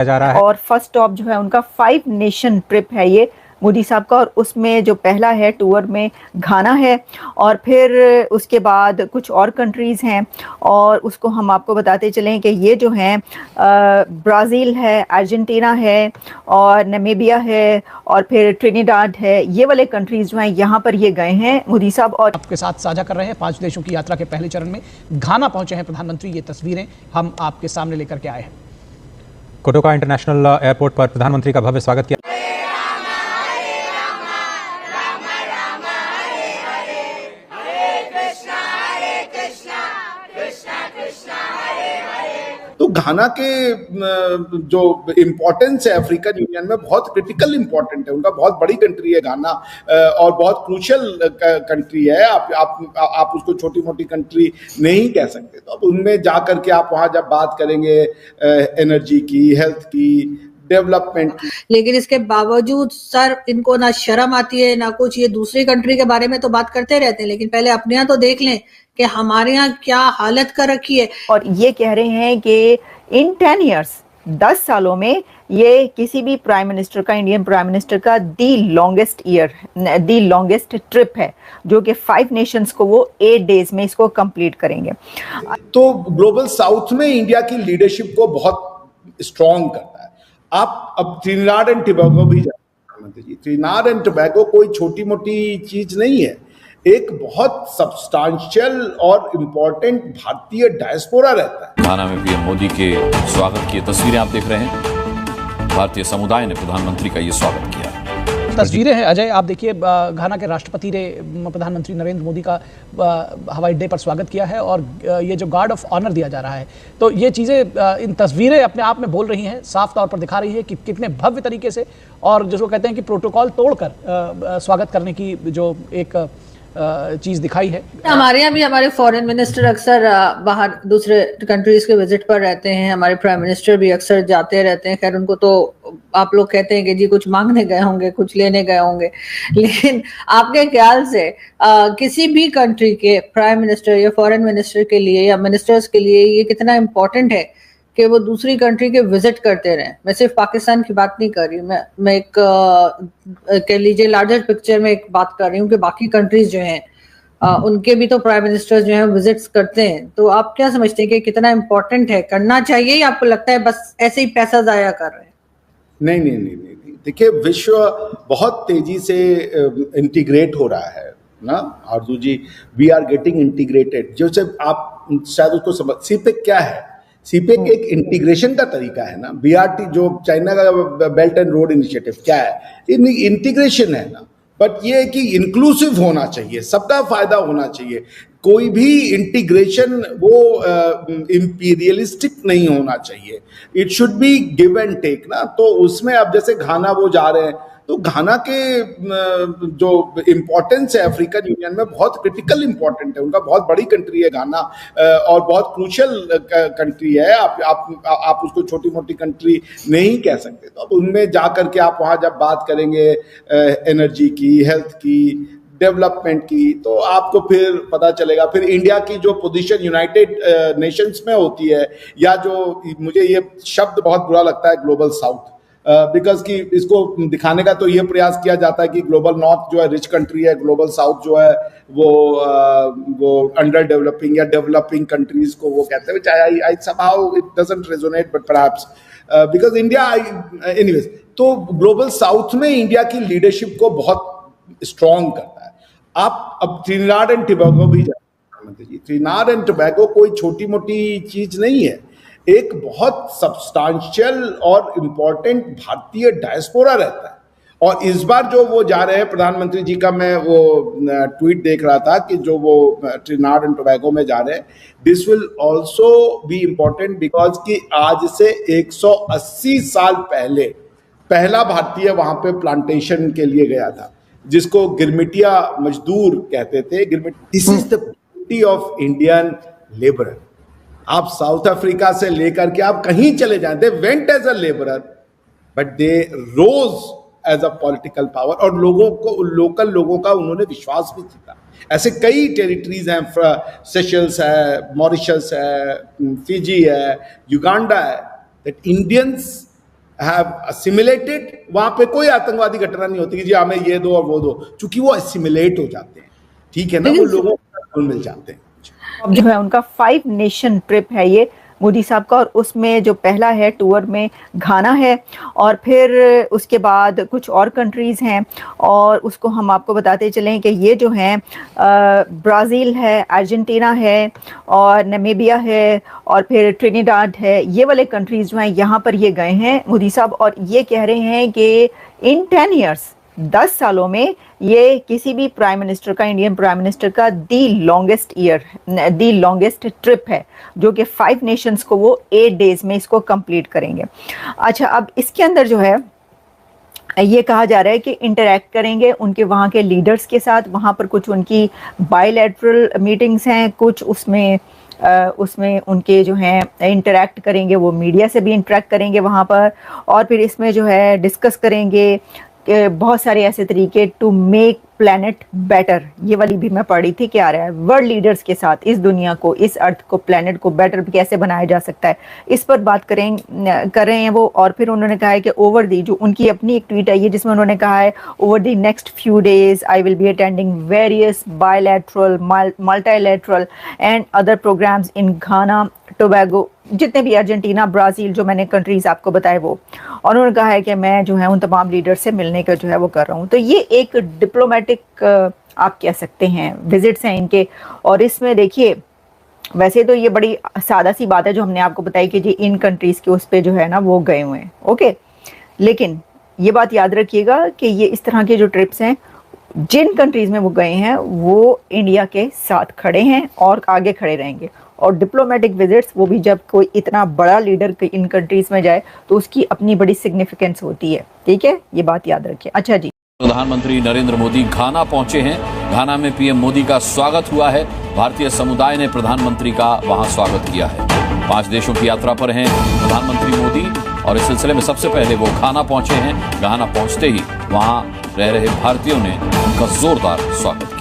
जा रहा है। और फर्स्ट स्टॉप जो है उनका 5 नेशन ट्रिप है ये मोदी साहब का, और उसमें जो पहला है टूर में घाना है, और फिर उसके बाद कुछ और कंट्रीज़ हैं, और उसको हम आपको बताते चलें कि ये जो हैं ब्राज़ील है, अर्जेंटीना है, और नामीबिया है, और फिर ट्रिनिडाड है। ये वाले कंट्रीज़ जो हैं यहाँ पर ये गए हैं मोदी साहब। और आपके साथ साझा कर रहे हैं 5 देशों की यात्रा के पहले चरण में घाना पहुंचे हैं प्रधानमंत्री। ये तस्वीरें हम आपके सामने लेकर के आए हैं। कोटोका इंटरनेशनल एयरपोर्ट पर प्रधानमंत्री का भव्य स्वागत किया। तो घाना के जो इम्पोर्टेंस है अफ्रीकन यूनियन में बहुत क्रिटिकल इम्पोर्टेंट है। उनका बहुत बड़ी कंट्री है घाना, और बहुत क्रूशियल कंट्री है। आप उसको छोटी मोटी कंट्री नहीं कह सकते। तो अब उनमें जा करके आप वहाँ जब बात करेंगे एनर्जी की, हेल्थ की, डेवलपमेंट की, लेकिन इसके बावजूद सर इनको ना शर्म आती है ना कुछ। ये दूसरी कंट्री के बारे में तो बात करते रहते हैं, लेकिन पहले अपने यहाँ तो देख लें कि हमारे यहाँ क्या हालत कर रखी है। और ये कह रहे हैं कि इन 10 ईयर्स 10 सालों में ये किसी भी प्राइम मिनिस्टर का, इंडियन प्राइम मिनिस्टर का दी लॉन्गेस्ट ट्रिप है, जो कि 5 नेशंस को वो 8 डेज में इसको कंप्लीट करेंगे। तो ग्लोबल साउथ में इंडिया की लीडरशिप को बहुत स्ट्रॉन्ग करता है। आप अब त्रिनिदाद एंड टोबैगो भी जाते जी। त्रिनिदाद एंड टोबैगो कोई छोटी मोटी चीज नहीं है। एक बहुत सब्सटैंशियल और इम्पोर्टेंट भारतीय डायस्पोरा रहता है। घाना में पीएम मोदी के स्वागत की तस्वीरें आप देख रहे हैं। भारतीय समुदाय ने प्रधानमंत्री का ये स्वागत किया। तस्वीरें हैं अजय, आप देखिए घाना के राष्ट्रपति ने प्रधानमंत्री नरेंद्र मोदी का हवाई अड्डे पर स्वागत किया है, और ये जो गार्ड ऑफ ऑनर दिया जा रहा है, तो ये चीज़ें इन तस्वीरें अपने आप में बोल रही हैं, साफ तौर पर दिखा रही है कि कितने भव्य तरीके से, और जिसको कहते हैं कि प्रोटोकॉल तोड़कर स्वागत करने की जो एक चीज़ दिखाई है। हमारे यहाँ भी हमारे फॉरेन मिनिस्टर अक्सर बाहर दूसरे कंट्रीज के विजिट पर रहते हैं। हमारे प्राइम मिनिस्टर भी अक्सर जाते रहते हैं। खैर उनको तो आप लोग कहते हैं कि जी कुछ मांगने गए होंगे, कुछ लेने गए होंगे, लेकिन आपके ख्याल से किसी भी कंट्री के प्राइम मिनिस्टर या फॉरेन मिनिस्टर के लिए या मिनिस्टर्स के लिए ये कितना इम्पोर्टेंट है कि वो दूसरी कंट्री के विजिट करते रहें? मैं सिर्फ पाकिस्तान की बात नहीं कर रही हूँ, मैं एक कह लीजिए लार्जर पिक्चर में एक बात कर रही हूँ कि बाकी कंट्रीज जो हैं उनके भी तो प्राइम मिनिस्टर्स जो हैं विजिट्स करते हैं। तो आप क्या समझते हैं कि कितना इम्पोर्टेंट है, करना चाहिए, या आपको लगता है बस ऐसे ही पैसा जाया कर रहे हैं? नहीं। देखिए, विश्व बहुत तेजी से इंटीग्रेट हो रहा है ना Aarzoo ji. We are getting integrated. जैसे आप शायद उसको समझ, सीपेक क्या है? सीपेक एक इंटीग्रेशन का तरीका है ना। बीआरटी जो चाइना का बेल्ट एंड रोड इनिशिएटिव क्या है? इंटीग्रेशन है ना। बट ये है कि इंक्लूसिव होना चाहिए, सबका फायदा होना चाहिए। कोई भी इंटीग्रेशन वो इंपीरियलिस्टिक नहीं होना चाहिए। It should be give and take ना। तो उसमें अब जैसे घाना वो जा रहे हैं, तो घाना के जो इम्पोर्टेंस है अफ्रीकन यूनियन में बहुत क्रिटिकल इम्पोर्टेंट है। उनका बहुत बड़ी कंट्री है घाना, और बहुत क्रूशियल कंट्री है। आप उसको छोटी मोटी कंट्री नहीं कह सकते। तो अब उनमें जा करके आप वहाँ जब बात करेंगे एनर्जी की, हेल्थ की, डेवलपमेंट की, तो आपको फिर पता चलेगा। फिर इंडिया की जो पोजीशन यूनाइटेड नेशंस में होती है, या जो मुझे ये शब्द बहुत बुरा लगता है ग्लोबल साउथ, बिकॉज कि इसको दिखाने का तो ये प्रयास किया जाता है कि ग्लोबल नॉर्थ जो है रिच कंट्री है, ग्लोबल साउथ जो है वो अंडर डेवलपिंग या डेवलपिंग कंट्रीज को वो कहते हैं। I somehow it doesn't resonate, but perhaps because India anyways. तो ग्लोबल साउथ में इंडिया की लीडरशिप को बहुत स्ट्रॉन्ग करता है। आप अब त्रिनिदाद एंड टोबैगो भी जाते जी। त्रिनिदाद एंड टोबैगो कोई छोटी मोटी चीज नहीं है। एक बहुत सब्सटैंशियल और इम्पोर्टेंट भारतीय डायस्पोरा रहता है। और इस बार जो वो जा रहे हैं प्रधानमंत्री जी का, मैं वो ट्वीट देख रहा था कि जो वो त्रिनिदाद एंड टोबैगो में जा रहे हैं, this will also be important because कि आज से 180 साल पहले पहला भारतीय वहां पे प्लांटेशन के लिए गया था, जिसको गिरमिटिया मजदूर कहते थे। This is the beauty of Indian labour. आप साउथ अफ्रीका से लेकर के आप कहीं चले जाएं, they went as a labourer but they rose as a political power, और लोगों को, लोकल लोगों का उन्होंने विश्वास भी जीता। ऐसे कई टेरिटरीज हैं, सेशल्स है, मॉरिशस है, फिजी है, युगांडा है, दैट इंडियंस हैव असिमिलेटेड, वहां पे कोई आतंकवादी घटना नहीं होती कि जी हमें ये दो और वो दो, क्योंकि वो असिमिलेट हो जाते हैं, ठीक है ना, वो लोगों को मिल जाते हैं। अब जो है उनका 5 नेशन ट्रिप है ये मोदी साहब का, और उसमें जो पहला है टूर में घाना है, और फिर उसके बाद कुछ और कंट्रीज़ हैं, और उसको हम आपको बताते चलें कि ये जो हैं ब्राज़ील है, अर्जेंटीना है, और नामीबिया है, और फिर ट्रिनिडाड है। ये वाले कंट्रीज़ जो हैं यहाँ पर ये गए हैं मोदी साहब, और ये कह रहे हैं कि इन 10 ईयर्स 10 सालों में ये किसी भी प्राइम मिनिस्टर का, इंडियन प्राइम मिनिस्टर का दी लॉन्गेस्ट ट्रिप है, जो कि 5 नेशंस को वो 8 डेज में इसको कंप्लीट करेंगे। अच्छा, अब इसके अंदर जो है ये कहा जा रहा है कि इंटरैक्ट करेंगे उनके वहाँ के लीडर्स के साथ, वहाँ पर कुछ उनकी बायलैटरल मीटिंग्स हैं, कुछ उसमें उनके जो हैं इंटरैक्ट करेंगे, वो मीडिया से भी इंटरैक्ट करेंगे वहाँ पर, और फिर इसमें जो है डिस्कस करेंगे कि बहुत सारे ऐसे तरीके टू मेक प्लैनेट बेटर। ये वाली भी मैं पढ़ी थी, क्या आ रहा है वर्ल्ड लीडर्स के साथ इस दुनिया को, इस अर्थ को, प्लैनेट को बेटर कैसे बनाया जा सकता है, इस पर बात कर रहे हैं वो। और फिर उन्होंने कहा है कि ओवर दी, जो उनकी अपनी एक ट्वीट आई है जिसमें उन्होंने कहा है over the next few days I will be attending various bilateral, multilateral and other programmes in Ghana, Tobago, जितने भी अर्जेंटीना, ब्राज़ील, जो मैंने कंट्रीज़ आपको बताए वो। और उन्होंने कहा है कि मैं जो है उन तमाम लीडर से मिलने का जो है वो कर रहा हूँ। तो ये एक डिप्लोमेटिक आप कह सकते हैं विजिट्स हैं इनके। और इसमें देखिए, वैसे तो ये बड़ी सादा सी बात है जो हमने आपको बताई कि जी इन कंट्रीज़ के उस पर जो है ना वो गए हुए हैं, ओके। लेकिन ये बात याद रखिएगा कि ये इस तरह के जो ट्रिप्स हैं, जिन कंट्रीज़ में वो गए हैं वो इंडिया के साथ खड़े हैं और आगे खड़े रहेंगे। और डिप्लोमेटिक विजिट्स, वो भी जब कोई इतना बड़ा लीडर इन कंट्रीज़ में जाए तो उसकी अपनी बड़ी सिग्निफिकेंस होती है, ठीक है, ये बात याद रखिए। अच्छा जी, प्रधानमंत्री नरेंद्र मोदी घाना पहुंचे हैं। घाना में पीएम मोदी का स्वागत हुआ है। भारतीय समुदाय ने प्रधानमंत्री का वहां स्वागत किया है। 5 देशों की यात्रा पर हैं प्रधानमंत्री मोदी, और इस सिलसिले में सबसे पहले वो घाना पहुंचे हैं। घाना पहुंचते ही वहां रह रहे भारतीयों ने उनका जोरदार स्वागत किया।